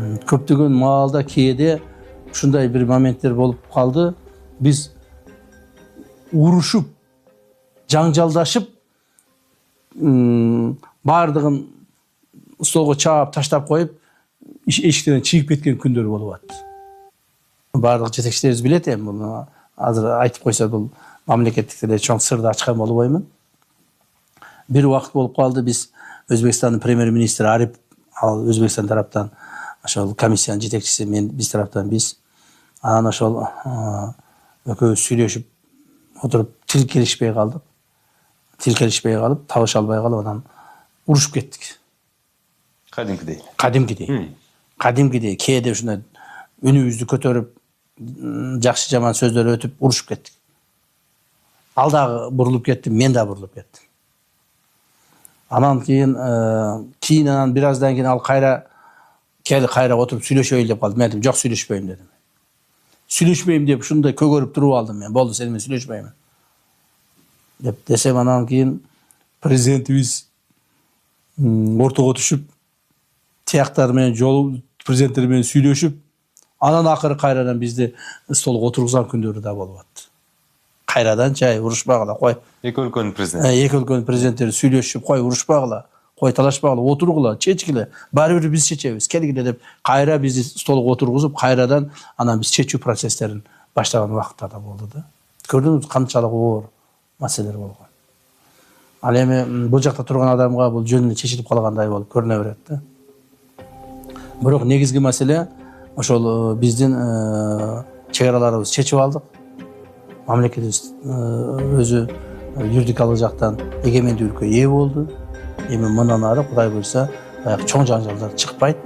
Көптөгөн маалда кээде ушундай бир моменттер болуп калды. Биз урушуп, жаңжалдашып, бардыгын столго чаап таштап коюп, эшиктен чыгып кеткен күндөр болуп атты. Бардык жетекчилерибиз билет эми буну азыр айтып койсо бул мамлекеттик эле чоң сырды ачкан болбоймун. Бир убакыт болуп калды, биз Өзбекстандын премьер-министри Арипов, ал Өзбекстан тараптан ошол комиссиянын жетекчиси, биз тараптан биз. Анан ошол экөөбүз сүйлөшүп отуруп тил келишпей калдык. Тил келишпей калып, табыша албай калып, анан урушуп кеттик. Кадимкидей кээде ушундай үнүбүздү көтөрүп, жакшы жаман сөздөр өтүп урушуп кеттик. Ал дагы бурулуп кетти, мен да бурулуп кеттим. Анан кийин анан бир аздан кийин ал кайра отуруп сүйлөшөйлү деп калды. Мен айтым, жок, сүйлөшпөйм дедим. Сүйлөшпөйм деп ушундай көгөрүп туруп алдым мен. Болду, сени мен сүйлөшпөймүн деп десем, анан кийин президентибиз ортого түшүп, тияктар менен президенттер менен сүйлөшүп, анан акыры кайрадан бизди столго отургузган күндөрү да болуп атты. Кайрадан чай урушпагыла, кой. Эки өлкөнүн президенттери сүйлөшүп, кой урушпагыла, кой талашпагыла, отургула, чечкиле, баары бир биз чечебиз, келгиле деп кайра бизди столго отургузуп, кайрадан анан биз чечүү процесстерин баштаган убакыттар да болду да. Көрдүңүз канчалык оор маселелер болгон. Ал эми бул жакта турган адамга бул жөн эле чечилип калгандай болуп көрүнө берет да. Бирок негизги маселе ошол биздин чек араларыбызды чечип алдык. Мамлекетибиз өзү юридикалык жактан эгемендүүлүккө ээ болду. Эми мындан ары Кудай буйрса чоң жаңжалдар чыкпайт.